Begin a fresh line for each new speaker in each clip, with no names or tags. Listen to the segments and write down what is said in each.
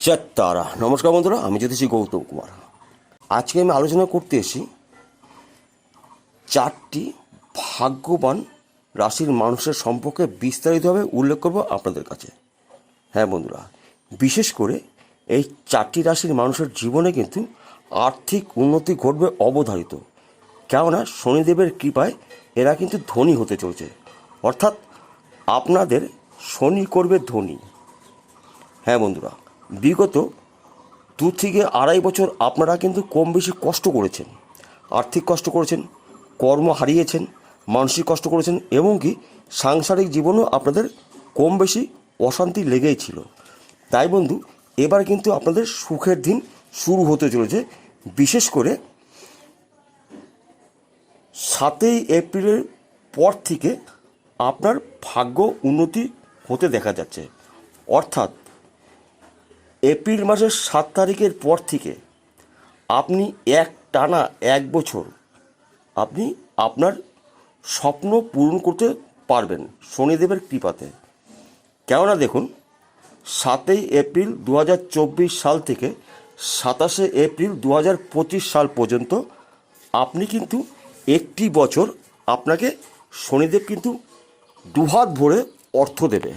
তারা নমস্কার বন্ধুরা, আমি জ্যোতিষী গৌতম কুমার। আজকে আমি আলোচনা করতে এসেছি 4টি ভাগ্যবান রাশির মানুষের সম্পর্কে বিস্তারিতভাবে উল্লেখ করব আপনাদের কাছে। হ্যাঁ বন্ধুরা, বিশেষ করে এই 4টি রাশির মানুষের জীবনে কিন্তু আর্থিক উন্নতি ঘটবে অবধারিত। কেননা শনিদেবের কৃপায় এরা কিন্তু ধনী হতে চলছে, অর্থাৎ আপনাদের শনি করবে ধনী। হ্যাঁ বন্ধুরা, বিগত 2 থেকে 2.5 বছর আপনারা কিন্তু কম বেশি কষ্ট করেছেন, আর্থিক কষ্ট করেছেন, কর্ম হারিয়েছেন, মানসিক কষ্ট করেছেন, এবং কি সাংসারিক জীবনেও আপনাদের কম বেশি অশান্তি লেগেই ছিল। তাই বন্ধু, এবার কিন্তু আপনাদের সুখের দিন শুরু হতে চলেছে। বিশেষ করে 7ই এপ্রিলের পর থেকে আপনার ভাগ্য উন্নতি হতে দেখা যাচ্ছে। অর্থাৎ এপ্রিল মাসের 7 তারিখের পর থেকে আপনি টানা 1 বছর আপনি আপনার স্বপ্ন পূরণ করতে পারবেন শনিদেবের কৃপাতে। কেননা দেখুন, 7ই এপ্রিল 2024 সাল থেকে 27শে এপ্রিল 2025 সাল পর্যন্ত আপনি কিন্তু 1টি বছর আপনাকে শনিদেব কিন্তু দুহাত ভরে অর্থ দেবে।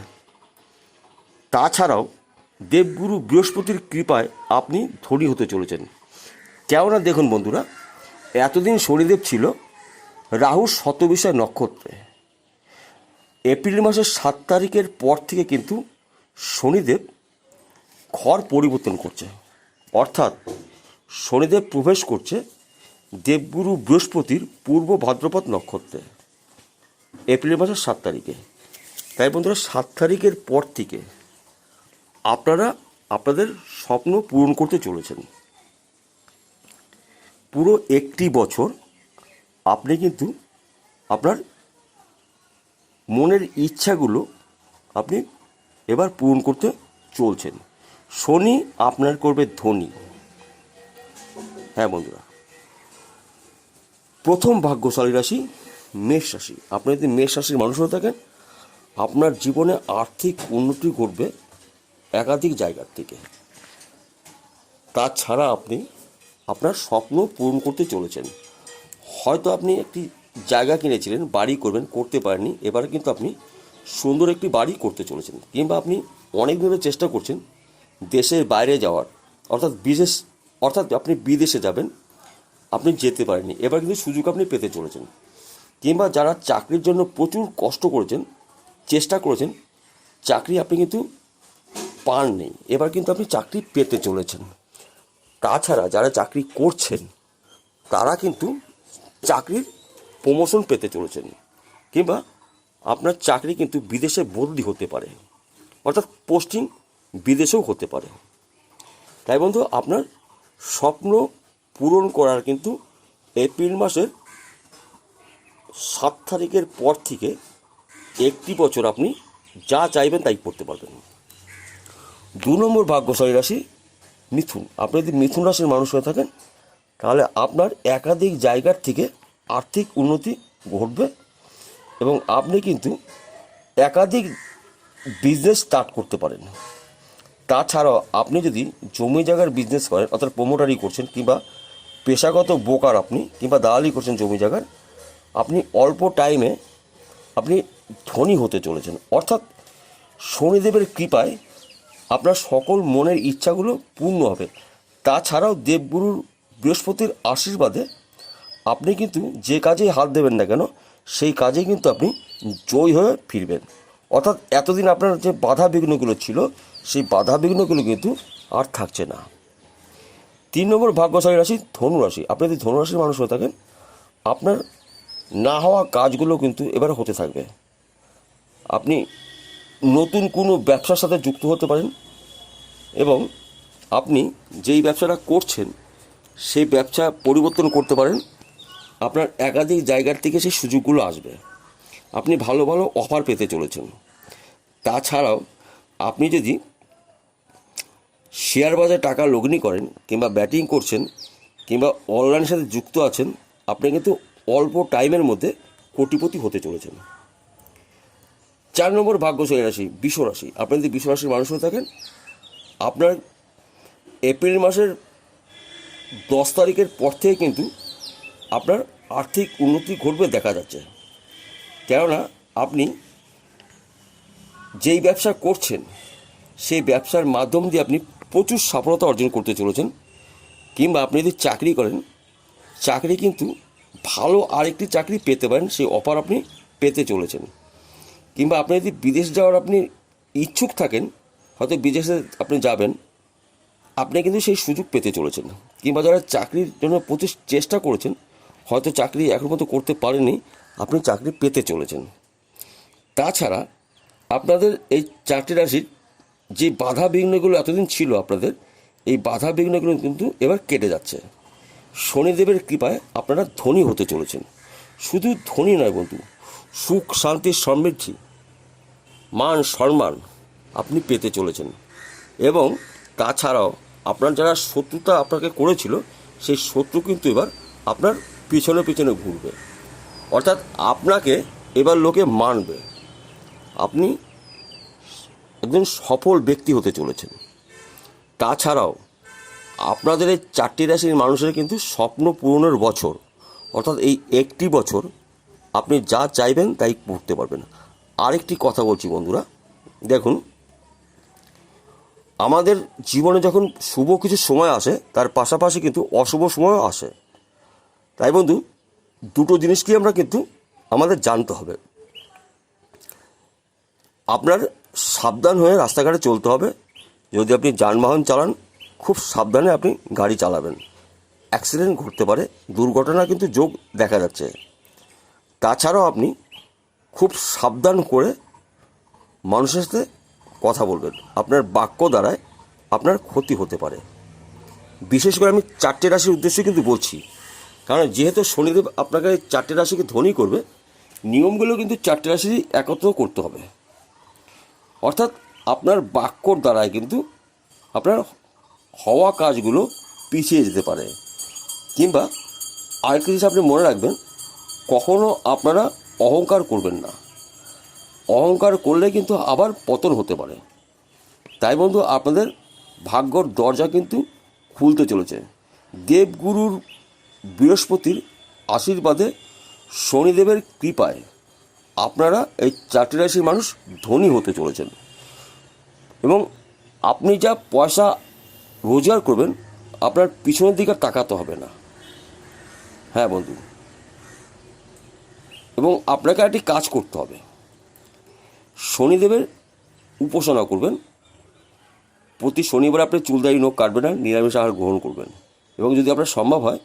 তাছাড়াও দেবগুরু বৃহস্পতির কৃপায় আপনি ধনী হতে চলেছেন। কেননা দেখুন বন্ধুরা, এতদিন শনিদেব ছিল রাহুর শতবিষয় নক্ষত্রে। এপ্রিল মাসের 7 তারিখের পর থেকে কিন্তু শনিদেব ঘর পরিবর্তন করছে, অর্থাৎ শনিদেব প্রবেশ করছে দেবগুরু বৃহস্পতির পূর্ব ভাদ্রপদ নক্ষত্রে এপ্রিল মাসের 7 তারিখে। তাই বন্ধুরা, 7 তারিখের পর থেকে আপনারা আপনাদের স্বপ্ন পূরণ করতে চলেছেন। পুরো 1টি বছর আপনি কিন্তু আপনার মনের ইচ্ছাগুলো আপনি এবার পূরণ করতে চলছেন। শনি আপনার করবে ধনী। হ্যাঁ বন্ধুরা, প্রথম ভাগ্যশালী রাশি মেষ রাশি। আপনি যদি মেষ রাশির মানুষ হয়ে থাকেন, আপনার জীবনে আর্থিক উন্নতি ঘটবে একাধিক জায়গার থেকে। তাছাড়া আপনি আপনার স্বপ্ন পূরণ করতে চলেছেন। হয়তো আপনি একটি জায়গা কিনেছিলেন, বাড়ি করবেন, করতে পারেননি, এবারে কিন্তু আপনি সুন্দর একটি বাড়ি করতে চলেছেন। কিংবা আপনি অনেক ধরে চেষ্টা করছেন দেশের বাইরে যাওয়ার, অর্থাৎ আপনি বিদেশে যাবেন, আপনি যেতে পারেননি, এবার কিন্তু সুযোগ আপনি পেতে চলেছেন। কিংবা যারা চাকরির জন্য প্রচুর কষ্ট করেছেন, চেষ্টা করেছেন, চাকরি আপনি কিন্তু পাননি, এবার কিন্তু আপনি চাকরি পেতে চলেছেন। তাছাড়া যারা চাকরি করছেন তারা কিন্তু চাকরির প্রমোশন পেতে চলেছেন, কিংবা আপনার চাকরি কিন্তু বিদেশে বদলি হতে পারে, অর্থাৎ পোস্টিং বিদেশেও হতে পারে। তাই বন্ধু, আপনার স্বপ্ন পূরণ করার কিন্তু এপ্রিল মাসের 7 তারিখের পর থেকে 1টি বছর আপনি যা চাইবেন তাই করতে পারবেন। 2 নম্বর ভাগ্যশালী রাশি মিথুন। আপনি যদি মিথুন রাশির মানুষ হয়ে থাকেন, তাহলে আপনার একাধিক জায়গার থেকে আর্থিক উন্নতি ঘটবে এবং আপনি কিন্তু একাধিক বিজনেস স্টার্ট করতে পারেন। তাছাড়াও আপনি যদি জমি জায়গার বিজনেস করেন, অর্থাৎ প্রমোটারি করছেন, কিংবা পেশাগত ব্রোকার আপনি, কিংবা দালালি করছেন জমি জায়গার, আপনি অল্প টাইমে আপনি ধনী হতে চলেছেন। অর্থাৎ শনিদেবের কৃপায় আপনার সকল মনের ইচ্ছাগুলো পূর্ণ হবে। তাছাড়াও দেবগুরুর বৃহস্পতির আশীর্বাদে আপনি কিন্তু যে কাজেই হাত দেবেন না কেন, সেই কাজেই কিন্তু আপনি জয়ী হয়ে ফিরবেন। অর্থাৎ এতদিন আপনার যে বাধা বিঘ্নগুলো ছিল, সেই বাধা বিঘ্নগুলো কিন্তু আর থাকছে না। 3 নম্বর ভাগ্যশালী রাশি ধনুরাশি। আপনি যদি ধনুরাশির মানুষ হয়ে থাকেন, আপনার না হওয়া কাজগুলো কিন্তু এবার হতে থাকবে। আপনি নতুন কোনো ব্যবসার সাথে যুক্ত হতে পারেন, এবং আপনি যেই ব্যবসাটা করছেন সেই ব্যবসা পরিবর্তন করতে পারেন। আপনার একাধিক জায়গার থেকে সেই সুযোগগুলো আসবে, আপনি ভালো ভালো অফার পেতে চলেছেন। তাছাড়াও আপনি যদি শেয়ার বাজারে টাকা লগ্নি করেন, কিংবা ব্যাটিং করছেন, কিংবা অনলাইনের সাথে যুক্ত আছেন, আপনি কিন্তু অল্প টাইমের মধ্যে কোটিপতি হতে চলেছেন। 4 নম্বর ভাগ্যশালী রাশি বৃষ রাশি। আপনি যদি বৃষ রাশির মানুষ হয়ে থাকেন, আপনার এপ্রিল মাসের 10 তারিখের পর থেকে কিন্তু আপনার আর্থিক উন্নতি ঘটবে দেখা যাচ্ছে। কেননা আপনি যেই ব্যবসা করছেন সেই ব্যবসার মাধ্যম দিয়ে আপনি প্রচুর সফলতা অর্জন করতে চলেছেন। কিংবা আপনি যদি চাকরি করেন, চাকরি কিন্তু ভালো আরেকটি চাকরি পেতে পারেন, সেই অফার আপনি পেতে চলেছেন। কিংবা আপনি যদি বিদেশ যাওয়ার আপনি ইচ্ছুক থাকেন, হয়তো বিদেশে আপনি যাবেন, আপনি কিন্তু সেই সুযোগ পেতে চলেছেন। কিংবা যারা চাকরির জন্য প্রতি চেষ্টা করেছেন, হয়তো চাকরি এখন পর্যন্ত করতে পারেননি, আপনি চাকরি পেতে চলেছেন। তাছাড়া আপনাদের এই 4টি রাশির যে বাধা বিঘ্নগুলো এতদিন ছিল আপনাদের, এই বাধা বিঘ্নগুলো কিন্তু এবার কেটে যাচ্ছে। শনিদেবের কৃপায় আপনারা ধনী হতে চলেছেন। শুধু ধনী নয় বন্ধু, সুখ শান্তি সমৃদ্ধি মান সম্মান আপনি পেতে চলেছেন। এবং তাছাড়াও আপনার যারা শত্রুতা আপনাকে করেছিল, সেই শত্রু কিন্তু এবার আপনার পিছনে পিছনে ঘুরবে। অর্থাৎ আপনাকে এবার লোকে মানবে, আপনি একজন সফল ব্যক্তি হতে চলেছেন। তাছাড়াও আপনাদের এই 4টি রাশির মানুষের কিন্তু স্বপ্ন পূরণের বছর, অর্থাৎ এই একটি বছর আপনি যা চাইবেন তাই করতে পারবেন। আরেকটি কথা বলছি বন্ধুরা, দেখুন, আমাদের জীবনে যখন শুভ কিছু সময় আসে, তার পাশাপাশি কিন্তু অশুভ সময়ও আসে। তাই বন্ধু, দুটো জিনিসকেই আমরা কিন্তু আমাদের জানতে হবে। আপনার সাবধান হয়ে রাস্তাঘাটে চলতে হবে। যদি আপনি যানবাহন চালান, খুব সাবধানে আপনি গাড়ি চালাবেন। অ্যাক্সিডেন্ট ঘটতে পারে, দুর্ঘটনা কিন্তু যোগ দেখা যাচ্ছে। তাছাড়াও আপনি খুব সাবধান করে মানুষের সাথে কথা বলবেন। আপনার বাক্য দ্বারায় আপনার ক্ষতি হতে পারে। বিশেষ করে আমি 4টে রাশির উদ্দেশ্যে কিন্তু বলছি, কারণ যেহেতু শনিদেব আপনাকে 4টে রাশিকে ধনী করবে, নিয়মগুলো কিন্তু 4টে রাশি একত্র করতে হবে। অর্থাৎ আপনার বাক্যর দ্বারায় কিন্তু আপনার হওয়া কাজগুলো পিছিয়ে যেতে পারে। কিংবা আরেকটা জিনিস আপনি মনে রাখবেন, কখনও আপনারা অহংকার করবেন না। অহংকার করলে কিন্তু আবার পতন হতে পারে। তাই বন্ধু, আপনাদের ভাগ্যর দরজা কিন্তু খুলতে চলেছে। দেবগুরুর বৃহস্পতির আশীর্বাদে, শনিদেবের কৃপায় আপনারা এই 4টি রাশির মানুষ ধনী হতে চলেছেন। এবং আপনি যা পয়সা রোজগার করবেন, আপনার পিছনের দিকে তাকাতে হবে না। হ্যাঁ বন্ধু, এবং আপনাকে একটি কাজ করতে হবে, শনিদেবের উপাসনা করবেন। প্রতি শনিবার আপনি চুলদারি নখ কাটবেন না, নিরামিষ আহার গ্রহণ করবেন। এবং যদি আপনার সম্ভব হয়,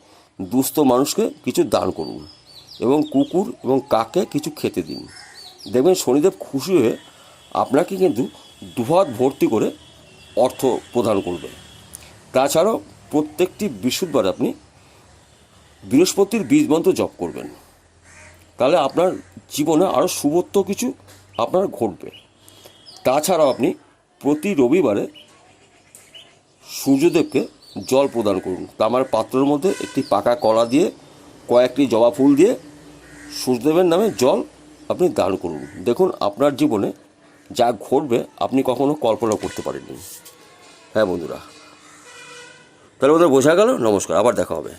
দুস্থ মানুষকে কিছু দান করুন এবং কুকুর এবং কাককে কিছু খেতে দিন। দেখবেন শনিদেব খুশি হয়ে আপনাকে কিন্তু দুহাত ভর্তি করে অর্থ প্রদান করবে। তাছাড়াও প্রত্যেকটি বৃহস্পতিবার আপনি বৃহস্পতির বীজ মন্ত্র জপ করবেন। তাহলে আপনার জীবনে আরও শুভত্ব কিছু আপনার ঘটবে। তাছাড়াও আপনি প্রতি রবিবারে সূর্যদেবকে জল প্রদান করুন। তামার পাত্রের মধ্যে একটি পাকা কলা দিয়ে, কয়েকটি জবা ফুল দিয়ে সূর্যদেবের নামে জল আপনি দান করুন। দেখুন, আপনার জীবনে যা ঘটবে আপনি কখনো কল্পনা করতে পারেননি। হ্যাঁ বন্ধুরা, তাহলে ওদের বোঝা গেল। নমস্কার, আবার দেখা হবে।